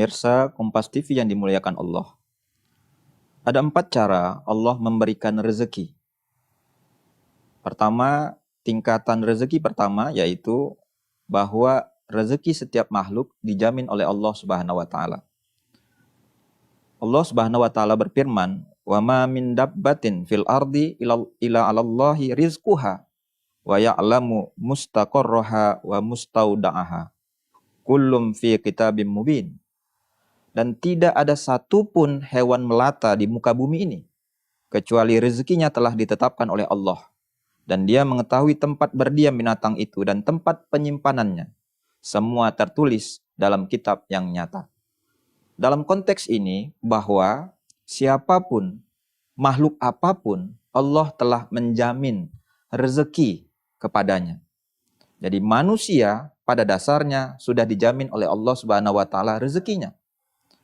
Pemirsa Kompas TV yang dimuliakan Allah. Ada 4 cara Allah memberikan rezeki. Pertama, tingkatan rezeki pertama yaitu bahwa rezeki setiap makhluk dijamin oleh Allah Subhanahu wa taala. Allah Subhanahu wa taala berfirman, "Wa ma min dabbatin fil ardi illa 'alallahi rizquha wa ya'lamu mustaqarraha wa mustauda'aha. Kullum fi kitabim mubin." Dan tidak ada satupun hewan melata di muka bumi ini kecuali rezekinya telah ditetapkan oleh Allah. Dan dia mengetahui tempat berdiam binatang itu dan tempat penyimpanannya. Semua tertulis dalam kitab yang nyata. Dalam konteks ini bahwa siapapun, makhluk apapun, Allah telah menjamin rezeki kepadanya. Jadi manusia pada dasarnya sudah dijamin oleh Allah Subhanahu wa taala rezekinya.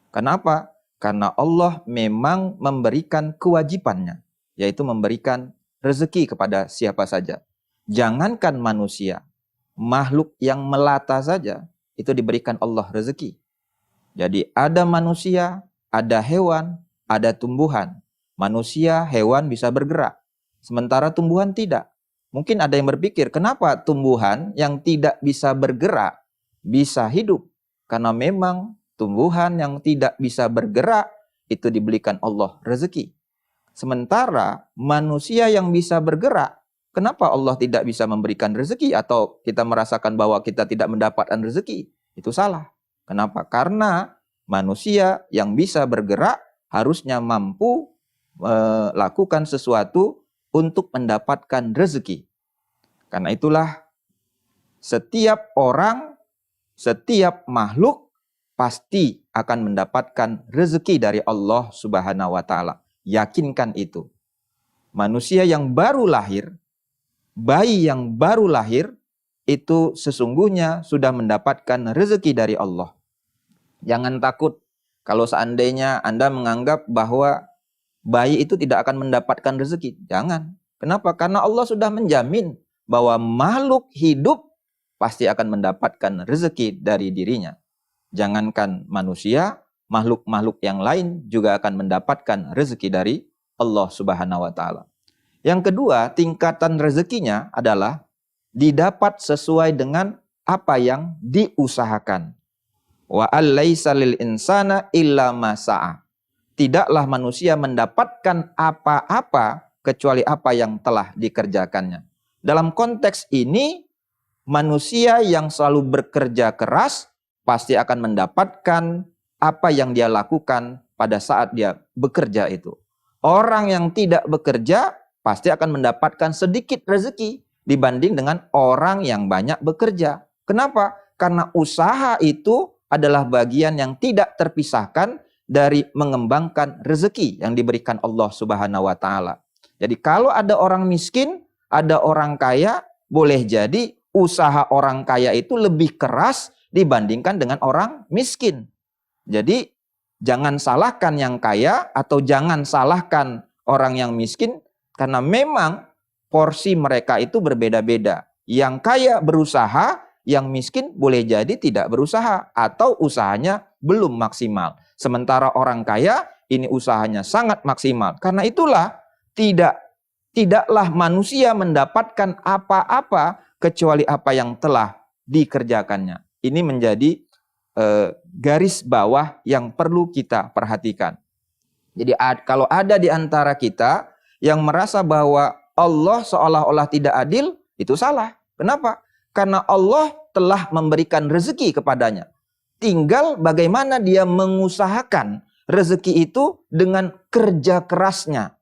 Kenapa? Karena Allah memang memberikan kewajibannya, yaitu memberikan rezeki kepada siapa saja. Jangankan manusia, makhluk yang melata saja itu diberikan Allah rezeki. Jadi ada manusia, ada hewan, ada tumbuhan. Manusia, hewan bisa bergerak, sementara tumbuhan tidak. Mungkin ada yang berpikir, kenapa tumbuhan yang tidak bisa bergerak bisa hidup? Karena memang tumbuhan yang tidak bisa bergerak itu diberikan Allah rezeki. Sementara manusia yang bisa bergerak, kenapa Allah tidak bisa memberikan rezeki atau kita merasakan bahwa kita tidak mendapatkan rezeki? Itu salah. Kenapa? Karena manusia yang bisa bergerak harusnya mampu melakukan sesuatu untuk mendapatkan rezeki. Karena itulah setiap orang, setiap makhluk pasti akan mendapatkan rezeki dari Allah Subhanahu wa taala. Yakinkan itu. Manusia yang baru lahir, bayi yang baru lahir, itu sesungguhnya sudah mendapatkan rezeki dari Allah. Jangan takut kalau seandainya Anda menganggap bahwa bayi itu tidak akan mendapatkan rezeki. Jangan. Kenapa? Karena Allah sudah menjamin bahwa makhluk hidup pasti akan mendapatkan rezeki dari dirinya. Jangankan manusia, makhluk-makhluk yang lain juga akan mendapatkan rezeki dari Allah Subhanahu wa taala. Yang kedua, tingkatan rezekinya adalah didapat sesuai dengan apa yang diusahakan. Wa allaisa lil insana illa ma sa'a. Tidaklah manusia mendapatkan apa-apa kecuali apa yang telah dikerjakannya. Dalam konteks ini, manusia yang selalu bekerja keras pasti akan mendapatkan apa yang dia lakukan pada saat dia bekerja itu. Orang yang tidak bekerja pasti akan mendapatkan sedikit rezeki dibanding dengan orang yang banyak bekerja. Kenapa? Karena usaha itu adalah bagian yang tidak terpisahkan dari mengembangkan rezeki yang diberikan Allah Subhanahu wa taala. Jadi kalau ada orang miskin, ada orang kaya, boleh jadi usaha orang kaya itu lebih keras dibandingkan dengan orang miskin. Jadi jangan salahkan yang kaya atau jangan salahkan orang yang miskin karena memang porsi mereka itu berbeda-beda. Yang kaya berusaha, yang miskin boleh jadi tidak berusaha atau usahanya belum maksimal. Sementara orang kaya ini usahanya sangat maksimal. Karena itulah tidaklah manusia mendapatkan apa-apa kecuali apa yang telah dikerjakannya. Ini menjadi garis bawah yang perlu kita perhatikan. Jadi kalau ada di antara kita yang merasa bahwa Allah seolah-olah tidak adil, itu salah. Kenapa? Karena Allah telah memberikan rezeki kepadanya. Tinggal bagaimana dia mengusahakan rezeki itu dengan kerja kerasnya,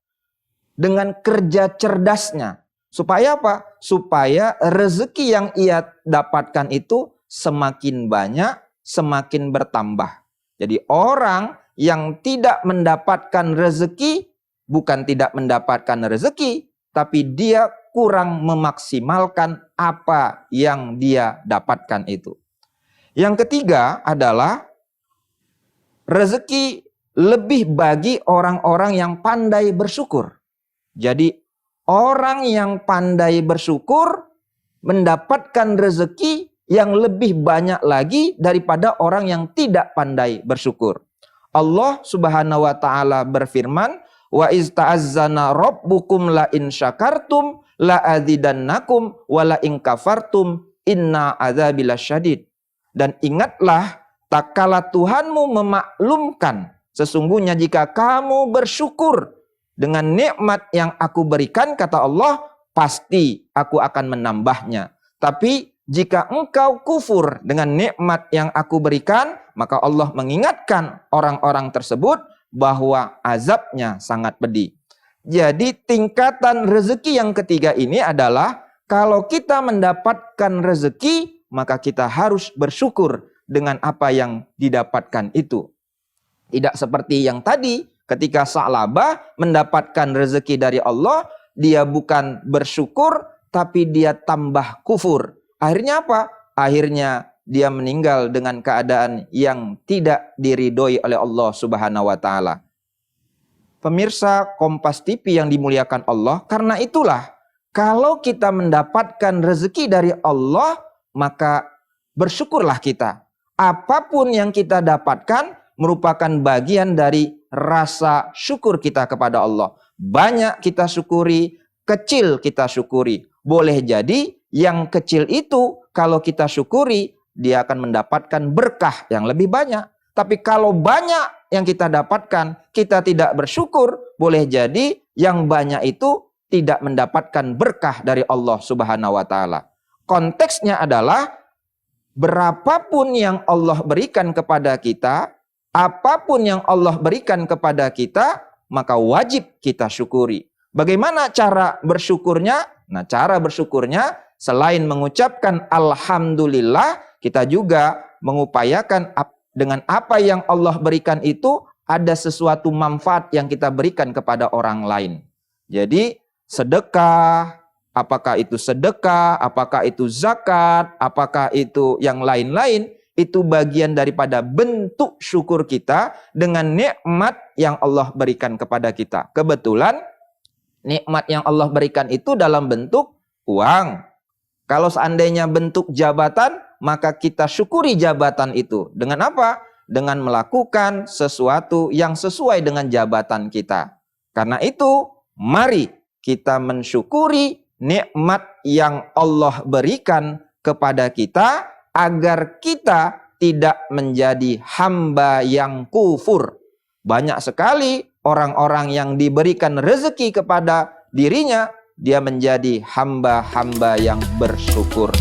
dengan kerja cerdasnya. Supaya apa? Supaya rezeki yang ia dapatkan itu semakin banyak, semakin bertambah. Jadi orang yang tidak mendapatkan rezeki, bukan tidak mendapatkan rezeki, tapi dia kurang memaksimalkan apa yang dia dapatkan itu. Yang ketiga adalah rezeki lebih bagi orang-orang yang pandai bersyukur. Jadi orang yang pandai bersyukur mendapatkan rezeki yang lebih banyak lagi daripada orang yang tidak pandai bersyukur. Allah Subhanahu wa taala berfirman, "Wa iz ta'azzana rabbukum la in syakartum la azidannakum wa la in kafartum inna adzabi lasyadid." Dan ingatlah tak kala Tuhanmu memaklumkan, sesungguhnya jika kamu bersyukur dengan nikmat yang aku berikan, kata Allah, pasti aku akan menambahnya. Tapi jika engkau kufur dengan nikmat yang aku berikan, maka Allah mengingatkan orang-orang tersebut bahwa azabnya sangat pedih. Jadi tingkatan rezeki yang ketiga ini adalah kalau kita mendapatkan rezeki, maka kita harus bersyukur dengan apa yang didapatkan itu. Tidak seperti yang tadi, ketika Sa'labah mendapatkan rezeki dari Allah, dia bukan bersyukur, tapi dia tambah kufur. Akhirnya apa? Akhirnya dia meninggal dengan keadaan yang tidak diridhoi oleh Allah Subhanahu wa taala. Pemirsa Kompas TV yang dimuliakan Allah, karena itulah kalau kita mendapatkan rezeki dari Allah, maka bersyukurlah kita. Apapun yang kita dapatkan merupakan bagian dari rasa syukur kita kepada Allah. Banyak kita syukuri, kecil kita syukuri. Boleh jadi yang kecil itu kalau kita syukuri, dia akan mendapatkan berkah yang lebih banyak. Tapi kalau banyak yang kita dapatkan, kita tidak bersyukur, boleh jadi yang banyak itu tidak mendapatkan berkah dari Allah Subhanahu wa taala. Konteksnya adalah berapapun yang Allah berikan kepada kita, apapun yang Allah berikan kepada kita, maka wajib kita syukuri. Bagaimana cara bersyukurnya? Nah, cara bersyukurnya selain mengucapkan alhamdulillah, kita juga mengupayakan dengan apa yang Allah berikan itu ada sesuatu manfaat yang kita berikan kepada orang lain. Jadi sedekah, apakah itu sedekah, apakah itu zakat, apakah itu yang lain-lain, itu bagian daripada bentuk syukur kita dengan nikmat yang Allah berikan kepada kita. Kebetulan nikmat yang Allah berikan itu dalam bentuk uang. Kalau seandainya bentuk jabatan, maka kita syukuri jabatan itu. Dengan apa? Dengan melakukan sesuatu yang sesuai dengan jabatan kita. Karena itu, mari kita mensyukuri nikmat yang Allah berikan kepada kita agar kita tidak menjadi hamba yang kufur. Banyak sekali orang-orang yang diberikan rezeki kepada dirinya, dia menjadi hamba-hamba yang bersyukur.